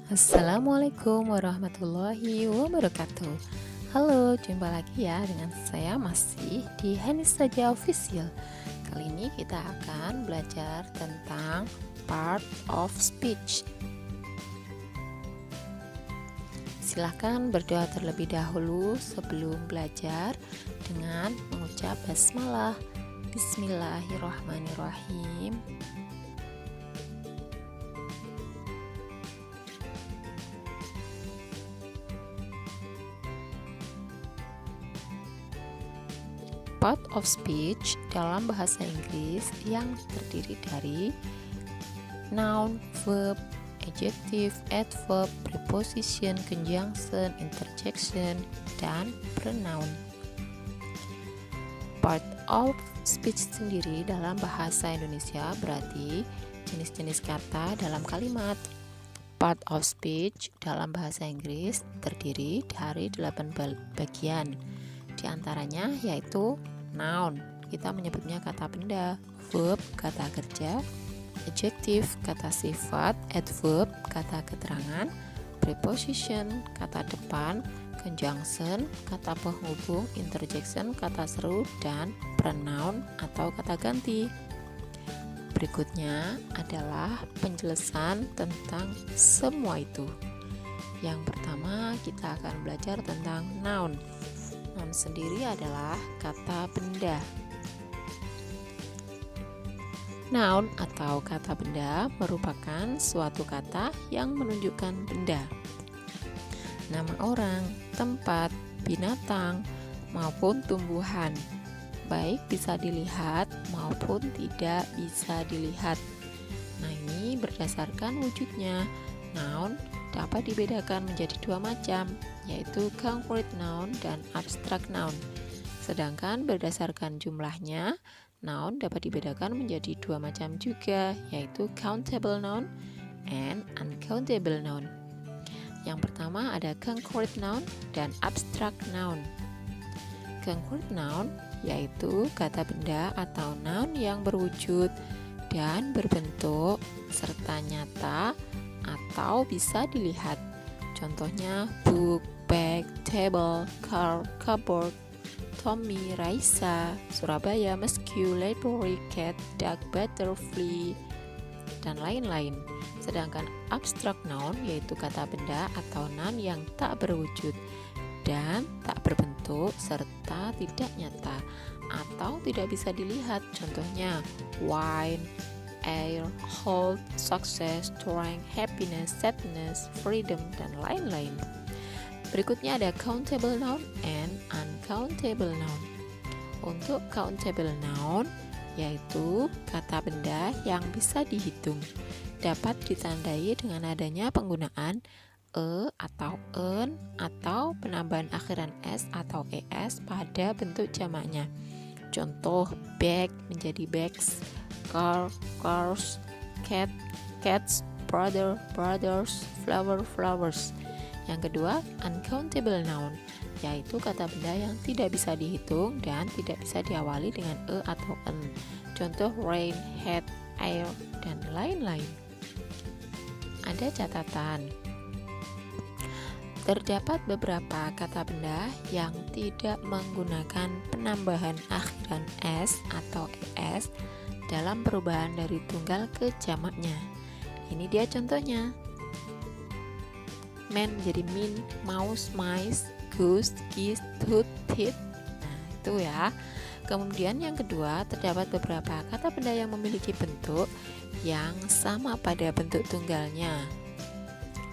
Assalamualaikum warahmatullahi wabarakatuh. Halo, jumpa lagi ya dengan saya masih di Hanis Saja Official. Kali ini kita akan belajar tentang part of speech. Silahkan berdoa terlebih dahulu sebelum belajar dengan mengucap basmalah. Bismillahirrahmanirrahim. Part of speech dalam bahasa Inggris yang terdiri dari noun, verb, adjective, adverb, preposition, conjunction, interjection, dan pronoun. Part of speech sendiri dalam bahasa Indonesia berarti jenis-jenis kata dalam kalimat. Part of speech dalam bahasa Inggris terdiri dari 8 bagian. Di antaranya yaitu noun, kita menyebutnya kata benda, verb, kata kerja, adjective, kata sifat, adverb, kata keterangan, preposition, kata depan, conjunction, kata penghubung, interjection, kata seru, dan pronoun atau kata ganti. Berikutnya adalah penjelasan tentang semua itu. Yang pertama kita akan belajar tentang noun. Noun sendiri adalah kata benda. Noun atau kata benda merupakan suatu kata yang menunjukkan benda. Nama orang, tempat, binatang, maupun tumbuhan, baik bisa dilihat maupun tidak bisa dilihat. Nah, ini berdasarkan wujudnya. Noun dapat dibedakan menjadi dua macam, yaitu concrete noun dan abstract noun. Sedangkan berdasarkan jumlahnya, noun dapat dibedakan menjadi dua macam juga, yaitu countable noun and uncountable noun. Yang pertama ada concrete noun dan abstract noun. Concrete noun yaitu kata benda atau noun yang berwujud dan berbentuk serta nyata atau bisa dilihat. Contohnya book, bag, table, car, cupboard, Tommy, Raisa, Surabaya, Moscow, library, cat, duck, butterfly, dan lain-lain. Sedangkan abstract noun yaitu kata benda atau noun yang tak berwujud dan tak berbentuk serta tidak nyata atau tidak bisa dilihat. Contohnya wine, air, health, success, strength, happiness, sadness, freedom, dan lain-lain. Berikutnya ada countable noun and uncountable noun. Untuk countable noun yaitu kata benda yang bisa dihitung, dapat ditandai dengan adanya penggunaan e atau en atau penambahan akhiran s atau es pada bentuk jamaknya. Contoh bag menjadi bags, car, cars, cat, cats, brother, brothers, flower, flowers. Yang kedua, uncountable noun, yaitu kata benda yang tidak bisa dihitung dan tidak bisa diawali dengan e atau en. Contoh rain, hat, air, dan lain-lain. Ada catatan. Terdapat beberapa kata benda yang tidak menggunakan penambahan akhiran s atau es dalam perubahan dari tunggal ke jamaknya. Ini dia contohnya. Man jadi min, mouse, mice, goose, geese, tooth, teeth. Nah, itu ya. Kemudian yang kedua, terdapat beberapa kata benda yang memiliki bentuk yang sama pada bentuk tunggalnya.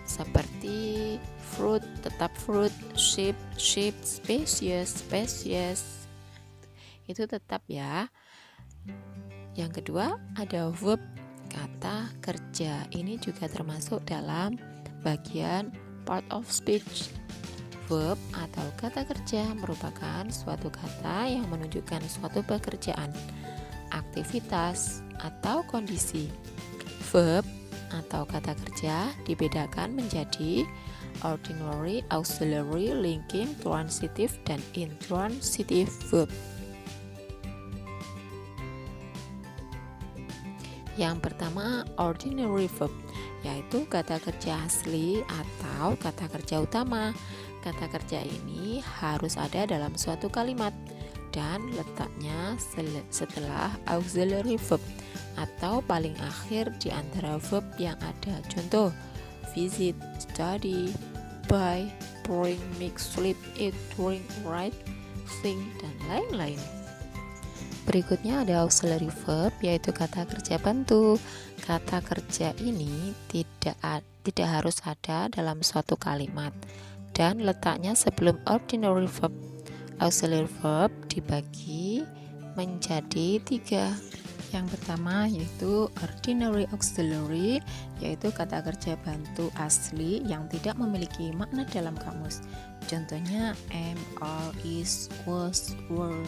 Seperti fruit, tetap fruit, sheep, sheep, species, species. Itu tetap ya. Yang kedua ada verb, kata kerja. Ini juga termasuk dalam bagian part of speech. Verb atau kata kerja merupakan suatu kata yang menunjukkan suatu pekerjaan, aktivitas, atau kondisi. Verb atau kata kerja dibedakan menjadi ordinary, auxiliary, linking, transitive, dan intransitive verb. Yang pertama, ordinary verb, yaitu kata kerja asli atau kata kerja utama. Kata kerja ini harus ada dalam suatu kalimat dan letaknya setelah auxiliary verb atau paling akhir di antara verb yang ada. Contoh: visit, study, buy, bring, make, sleep, eat, drink, write, sing, dan lain-lain. Berikutnya ada auxiliary verb, yaitu kata kerja bantu. Kata kerja ini tidak harus ada dalam suatu kalimat dan letaknya sebelum ordinary verb. Auxiliary verb dibagi menjadi 3. Yang pertama yaitu ordinary auxiliary, yaitu kata kerja bantu asli yang tidak memiliki makna dalam kamus. Contohnya am, are, is, was, were.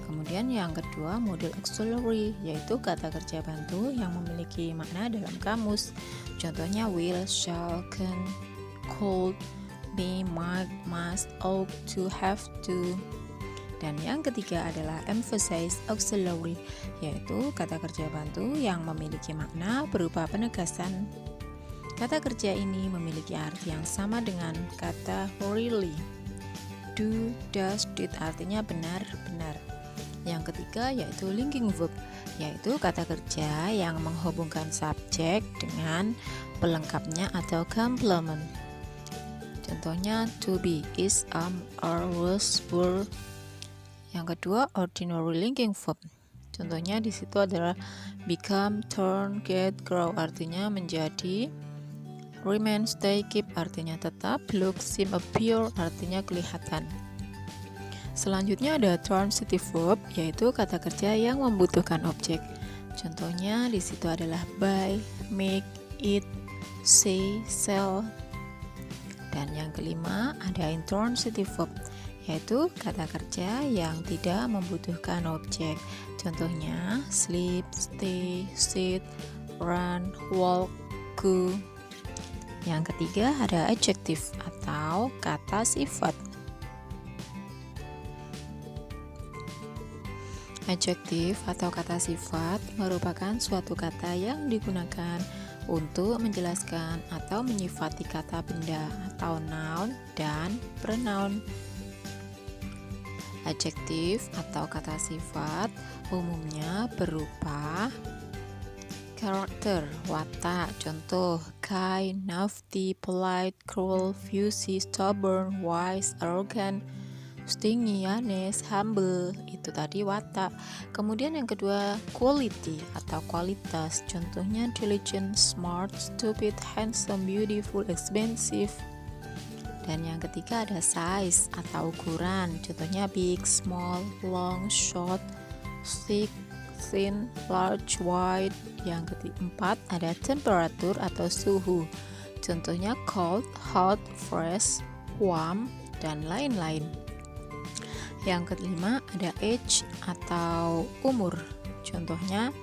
Kemudian yang kedua model auxiliary, yaitu kata kerja bantu yang memiliki makna dalam kamus. Contohnya will, shall, can, could, may, might, must, ought, to, have to. Dan yang ketiga adalah emphasize auxiliary, yaitu kata kerja bantu yang memiliki makna berupa penegasan. Kata kerja ini memiliki arti yang sama dengan kata really. Do, does, did artinya benar, benar. Yang ketiga yaitu linking verb, yaitu kata kerja yang menghubungkan subjek dengan pelengkapnya atau complement. Contohnya to be, is, are, was, were. Yang kedua ordinary linking verb. Contohnya di situ adalah become, turn, get, grow artinya menjadi, remain, stay, keep artinya tetap, look, seem, appear artinya kelihatan. Selanjutnya ada transitive verb, yaitu kata kerja yang membutuhkan objek. Contohnya di situ adalah buy, make, eat, say, sell. Dan yang kelima ada intransitive verb, yaitu kata kerja yang tidak membutuhkan objek. Contohnya sleep, stay, sit, run, walk, go. Yang ketiga ada adjective atau kata sifat. Adjektif atau kata sifat merupakan suatu kata yang digunakan untuk menjelaskan atau menyifati kata benda atau noun dan pronoun. Adjektif atau kata sifat umumnya berupa karakter, watak. Contoh: kind, naughty, polite, cruel, fussy, stubborn, wise, arrogant, stingy, honest, humble. Itu tadi watak. Kemudian yang kedua quality atau kualitas. Contohnya diligent, smart, stupid, handsome, beautiful, expensive. Dan yang ketiga ada size atau ukuran. Contohnya big, small, long, short, thick, thin, large, wide. Yang keempat ada temperatur atau suhu. Contohnya cold, hot, fresh, warm, dan lain-lain. Yang kelima ada age atau umur. Contohnya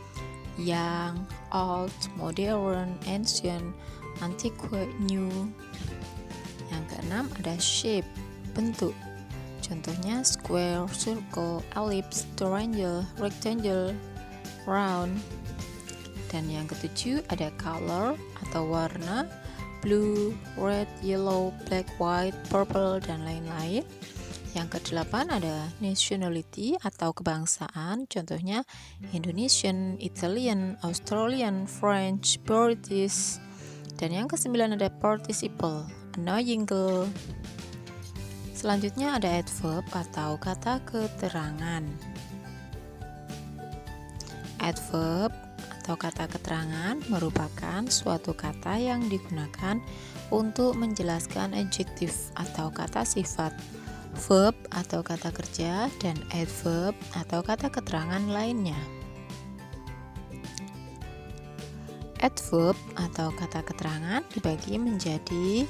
young, old, modern, ancient, antiquate, new. Yang keenam ada shape, bentuk. Contohnya square, circle, ellipse, triangle, rectangle, round. Dan yang ketujuh ada color atau warna, blue, red, yellow, black, white, purple, dan lain-lain. Yang kedelapan ada nationality atau kebangsaan. Contohnya Indonesian, Italian, Australian, French, British. Dan yang kesembilan ada participle, annoying girl. Selanjutnya ada adverb atau kata keterangan. Adverb atau kata keterangan merupakan suatu kata yang digunakan untuk menjelaskan adjektif atau kata sifat, verb atau kata kerja, dan adverb atau kata keterangan lainnya. Adverb atau kata keterangan dibagi menjadi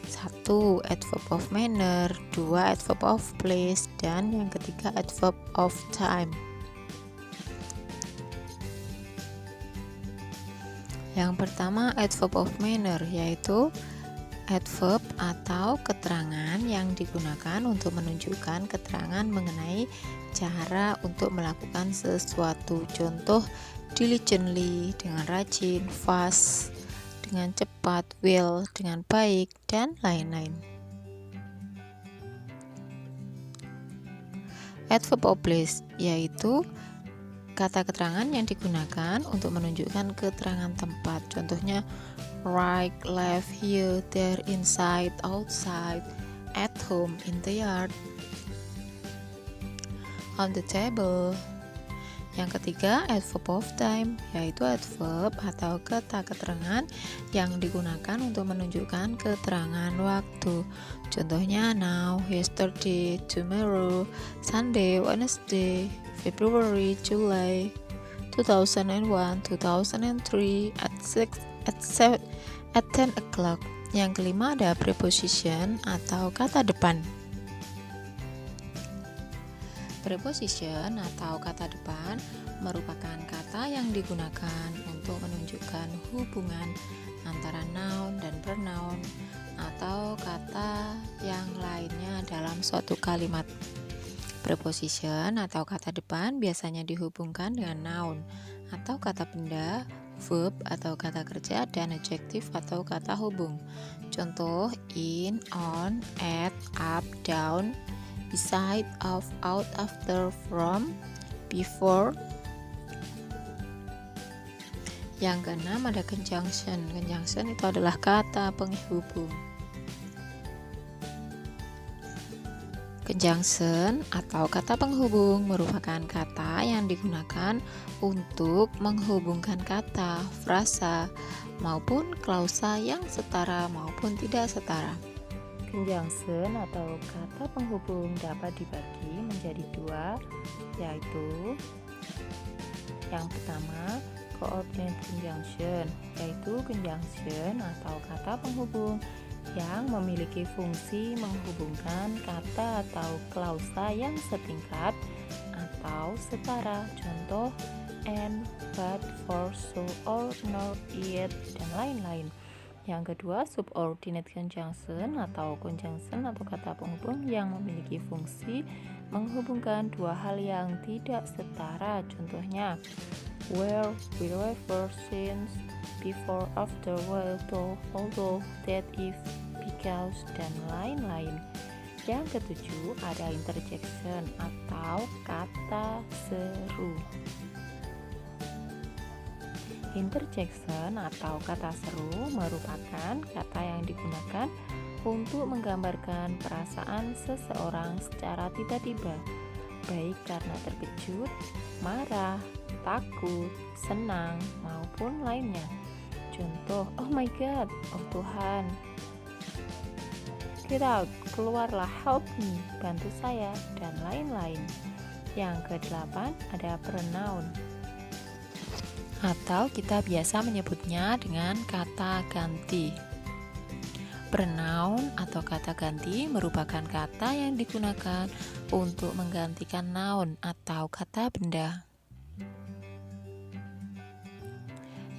1. Adverb of manner, 2. Adverb of place, dan yang ketiga adverb of time. Yang pertama adverb of manner, yaitu adverb atau keterangan yang digunakan untuk menunjukkan keterangan mengenai cara untuk melakukan sesuatu. Contoh diligently dengan rajin, fast dengan cepat, will dengan baik, dan lain-lain. Adverb of place yaitu kata keterangan yang digunakan untuk menunjukkan keterangan tempat. Contohnya right, left, here, there, inside, outside, at home, in the yard, on the table. Yang ketiga, adverb of time, yaitu adverb atau kata keterangan yang digunakan untuk menunjukkan keterangan waktu. Contohnya now, yesterday, tomorrow, Sunday, Wednesday, February, July, 2001, 2003, at 10 o'clock. Yang kelima ada preposition atau kata depan. Preposition atau kata depan merupakan kata yang digunakan untuk menunjukkan hubungan antara noun dan pronoun atau kata yang lainnya dalam suatu kalimat. Preposition atau kata depan biasanya dihubungkan dengan noun atau kata benda, verb atau kata kerja, dan adjective atau kata hubung. Contoh in, on, at, up, down, beside, of, out, after, from, before. Yang keenam ada conjunction. Conjunction itu adalah kata penghubung. Conjunction atau kata penghubung merupakan kata yang digunakan untuk menghubungkan kata, frasa, maupun klausa yang setara maupun tidak setara. Conjunction atau kata penghubung dapat dibagi menjadi dua, yaitu yang pertama coordinate conjunction, yaitu conjunction atau kata penghubung yang memiliki fungsi menghubungkan kata atau klausa yang setingkat atau setara. Contoh and, but, for, so, or, nor, yet, dan lain-lain. Yang kedua, subordinate conjunction atau conjunction atau kata penghubung yang memiliki fungsi menghubungkan dua hal yang tidak setara. Contohnya where, wherever, since, before, after, while, though, although, that, if, because, dan lain-lain. Yang ketujuh ada interjection atau kata seru. Interjection atau kata seru merupakan kata yang digunakan untuk menggambarkan perasaan seseorang secara tiba-tiba, baik karena terkejut, marah, takut, senang, maupun lainnya. Contoh, oh my god, oh Tuhan, get out, keluarlah, help me, bantu saya, dan lain-lain. Yang kedelapan ada pronoun, atau kita biasa menyebutnya dengan kata ganti. Pronoun atau kata ganti merupakan kata yang digunakan untuk menggantikan noun atau kata benda.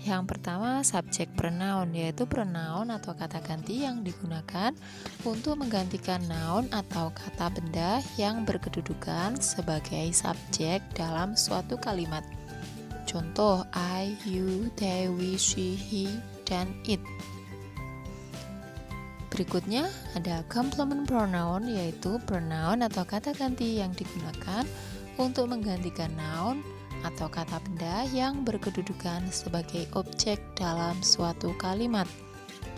Yang pertama, subject pronoun, yaitu pronoun atau kata ganti yang digunakan untuk menggantikan noun atau kata benda yang berkedudukan sebagai subjek dalam suatu kalimat. Contoh I, you, they, we, she, he, dan it. Berikutnya ada complement pronoun, yaitu pronoun atau kata ganti yang digunakan untuk menggantikan noun atau kata benda yang berkedudukan sebagai objek dalam suatu kalimat.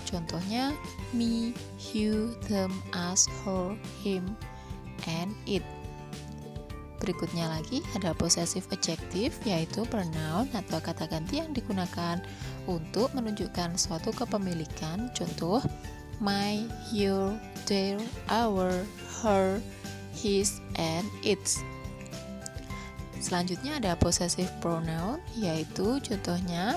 Contohnya me, you, them, us, her, him, and it. Berikutnya lagi ada possessive adjective, yaitu pronoun atau kata ganti yang digunakan untuk menunjukkan suatu kepemilikan. Contoh my, your, their, our, her, his, and its. Selanjutnya ada possessive pronoun, yaitu contohnya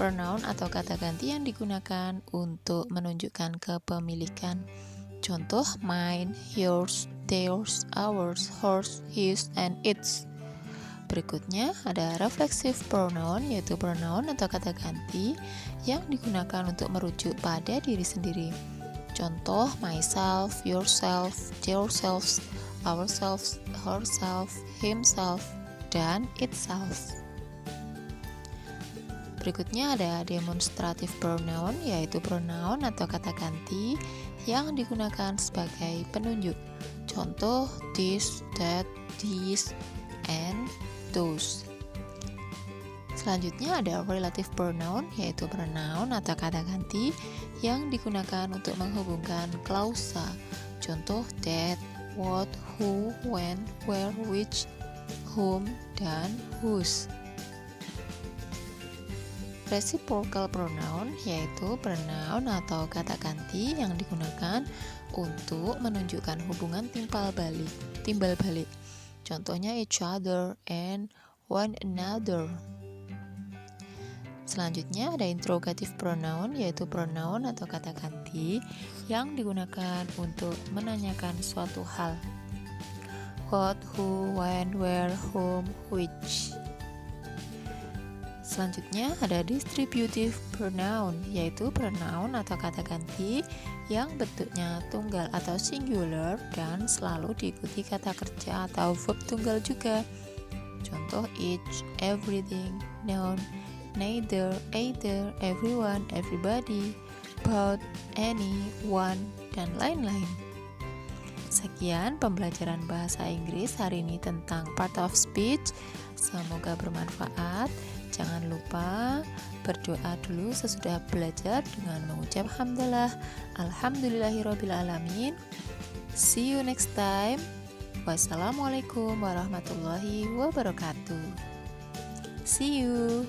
pronoun atau kata ganti yang digunakan untuk menunjukkan kepemilikan. Contoh mine, yours, theirs, ours, hers, his, and its. Berikutnya ada reflexive pronoun, yaitu pronoun atau kata ganti yang digunakan untuk merujuk pada diri sendiri. Contoh myself, yourself, yourselves, ourselves, herself, himself, dan itself. Berikutnya ada demonstrative pronoun, yaitu pronoun atau kata ganti yang digunakan sebagai penunjuk. Contoh this, that, these, and those. Selanjutnya ada relative pronoun, yaitu pronoun atau kata ganti yang digunakan untuk menghubungkan klausa. Contoh that, what, who, when, where, which, whom, dan whose. Reciprocal pronoun yaitu pronoun atau kata ganti yang digunakan untuk menunjukkan hubungan timbal balik. Contohnya each other and one another. Selanjutnya ada interrogative pronoun, yaitu pronoun atau kata ganti yang digunakan untuk menanyakan suatu hal. What, who, when, where, whom, which. Selanjutnya ada distributive pronoun, yaitu pronoun atau kata ganti yang bentuknya tunggal atau singular dan selalu diikuti kata kerja atau verb tunggal juga. Contoh each, everything, none, neither, either, everyone, everybody, both, any, one, dan lain-lain. Sekian pembelajaran bahasa Inggris hari ini tentang part of speech. Semoga bermanfaat. Jangan lupa berdoa dulu sesudah belajar dengan mengucap hamdalah. Alhamdulillahirrabbilalamin. See you next time. Wassalamualaikum warahmatullahi wabarakatuh. See you.